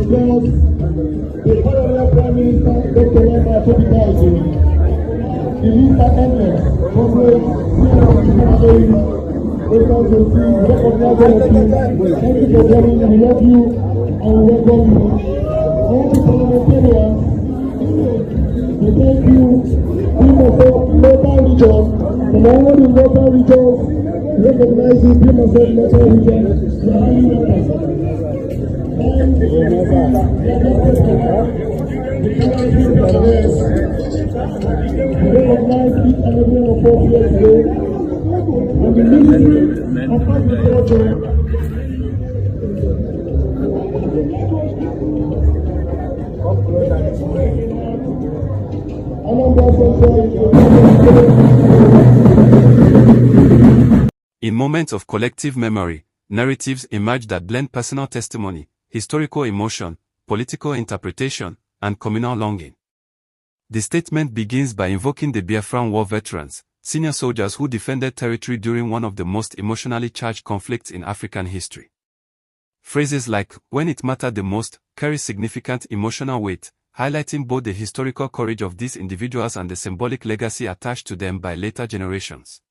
because the current Prime Minister, Dr. Lama Tobitaji, the list are endless. Comrades, thank you for coming. We love you and we welcome you. All the parliamentarians, we thank you. We must have local region. From all the local regions, recognizing we must have local region. We are highly welcome. And the we recognize each and every one of us here today. And the Ministry of Agriculture In moments of collective memory, narratives emerge that blend personal testimony, historical emotion, political interpretation, and communal longing. The statement begins by invoking the Biafran war veterans, senior soldiers who defended territory during one of the most emotionally charged conflicts in African history. Phrases like, "when it mattered the most," carry significant emotional weight, highlighting both the historical courage of these individuals and the symbolic legacy attached to them by later generations.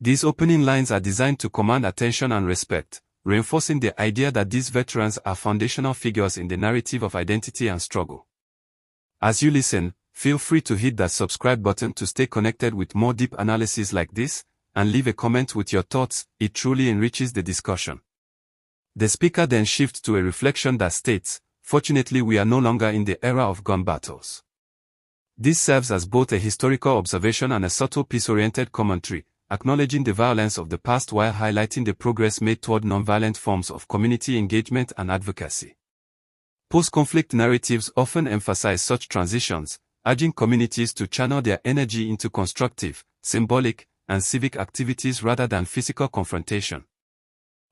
These opening lines are designed to command attention and respect, reinforcing the idea that these veterans are foundational figures in the narrative of identity and struggle. As you listen, feel free to hit that subscribe button to stay connected with more deep analysis like this, and leave a comment with your thoughts. It truly enriches the discussion. The speaker then shifts to a reflection that states, "Fortunately, we are no longer in the era of gun battles." This serves as both a historical observation and a subtle peace-oriented commentary, acknowledging the violence of the past while highlighting the progress made toward nonviolent forms of community engagement and advocacy. Post-conflict narratives often emphasize such transitions, urging communities to channel their energy into constructive, symbolic, and civic activities rather than physical confrontation.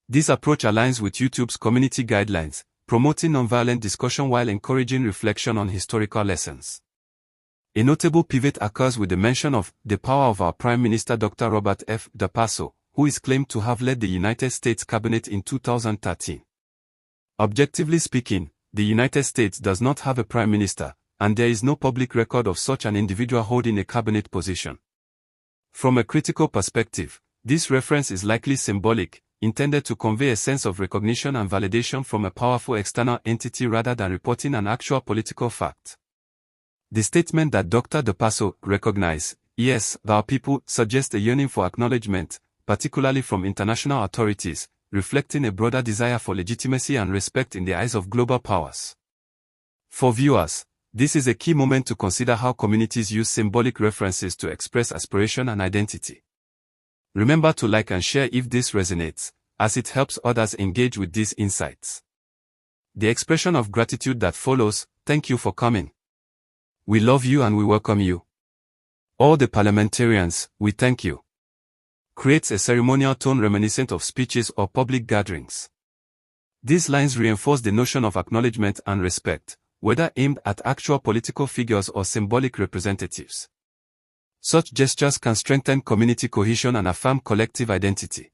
This approach aligns with YouTube's community guidelines, promoting nonviolent discussion while encouraging reflection on historical lessons. A notable pivot occurs with the mention of the power of our Prime Minister Dr. Robert F. Dapaso, who is claimed to have led the United States cabinet in 2013. Objectively speaking, the United States does not have a prime minister, and there is no public record of such an individual holding a cabinet position. From a critical perspective, this reference is likely symbolic, intended to convey a sense of recognition and validation from a powerful external entity rather than reporting an actual political fact. The statement that Dr. Dapaso recognized, "yes, our people," suggests a yearning for acknowledgement, particularly from international authorities, reflecting a broader desire for legitimacy and respect in the eyes of global powers. For viewers, this is a key moment to consider how communities use symbolic references to express aspiration and identity. Remember to like and share if this resonates, as it helps others engage with these insights. The expression of gratitude that follows, "Thank you for coming. We love you and we welcome you. All the parliamentarians, we thank you," creates a ceremonial tone reminiscent of speeches or public gatherings. These lines reinforce the notion of acknowledgement and respect, whether aimed at actual political figures or symbolic representatives. Such gestures can strengthen community cohesion and affirm collective identity.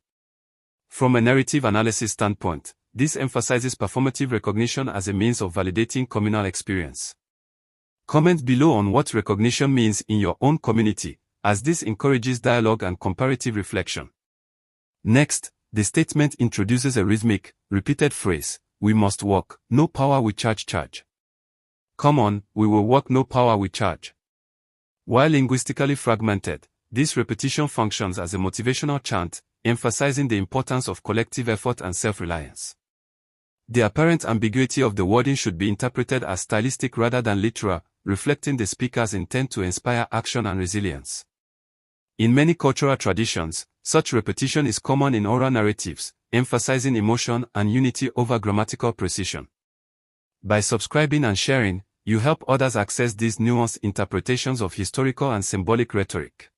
From a narrative analysis standpoint, this emphasizes performative recognition as a means of validating communal experience. Comment below on what recognition means in your own community, as this encourages dialogue and comparative reflection. Next, the statement introduces a rhythmic, repeated phrase, "We must walk, no power we charge. Come on, we will walk, no power we charge." While linguistically fragmented, this repetition functions as a motivational chant, emphasizing the importance of collective effort and self-reliance. The apparent ambiguity of the wording should be interpreted as stylistic rather than literal, reflecting the speaker's intent to inspire action and resilience. In many cultural traditions, such repetition is common in oral narratives, emphasizing emotion and unity over grammatical precision. By subscribing and sharing, you help others access these nuanced interpretations of historical and symbolic rhetoric.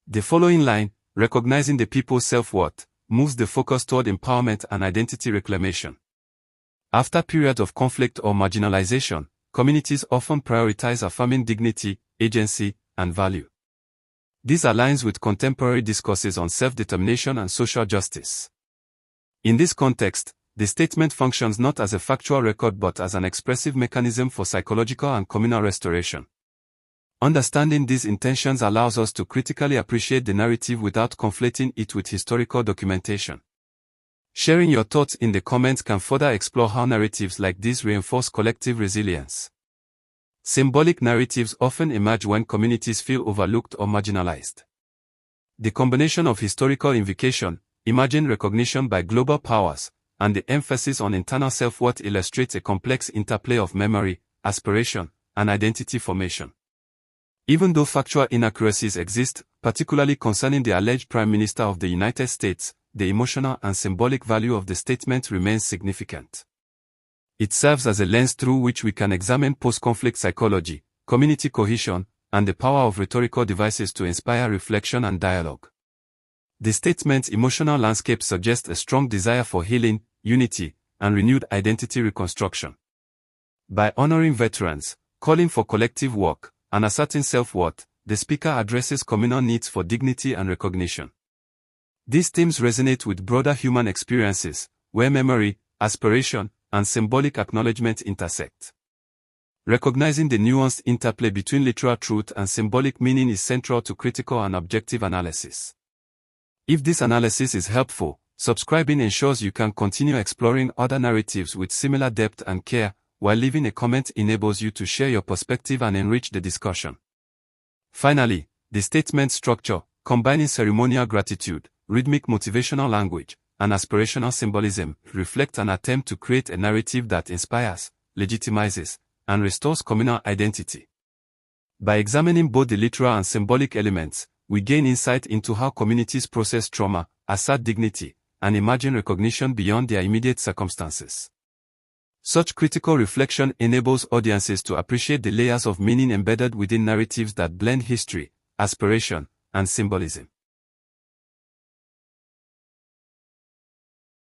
The following line, "recognizing the people's self-worth," moves the focus toward empowerment and identity reclamation. After periods of conflict or marginalization, communities often prioritize affirming dignity, agency, and value. This aligns with contemporary discourses on self-determination and social justice. In this context, the statement functions not as a factual record but as an expressive mechanism for psychological and communal restoration. Understanding these intentions allows us to critically appreciate the narrative without conflating it with historical documentation. Sharing your thoughts in the comments can further explore how narratives like these reinforce collective resilience. Symbolic narratives often emerge when communities feel overlooked or marginalized. The combination of historical invocation, imagined recognition by global powers, and the emphasis on internal self-worth illustrates a complex interplay of memory, aspiration, and identity formation. Even though factual inaccuracies exist, particularly concerning the alleged Prime Minister of the United States, the emotional and symbolic value of the statement remains significant. It serves as a lens through which we can examine post-conflict psychology, community cohesion, and the power of rhetorical devices to inspire reflection and dialogue. The statement's emotional landscape suggests a strong desire for healing, unity, and renewed identity reconstruction. By honoring veterans, calling for collective work, and asserting self-worth, the speaker addresses communal needs for dignity and recognition. These themes resonate with broader human experiences, where memory, aspiration, and symbolic acknowledgement intersect. Recognizing the nuanced interplay between literal truth and symbolic meaning is central to critical and objective analysis. If this analysis is helpful, subscribing ensures you can continue exploring other narratives with similar depth and care, while leaving a comment enables you to share your perspective and enrich the discussion. Finally, the statement structure, combining ceremonial gratitude, rhythmic motivational language, and aspirational symbolism, reflects an attempt to create a narrative that inspires, legitimizes, and restores communal identity. By examining both the literal and symbolic elements, we gain insight into how communities process trauma, assert dignity, and imagine recognition beyond their immediate circumstances. Such critical reflection enables audiences to appreciate the layers of meaning embedded within narratives that blend history, aspiration, and symbolism.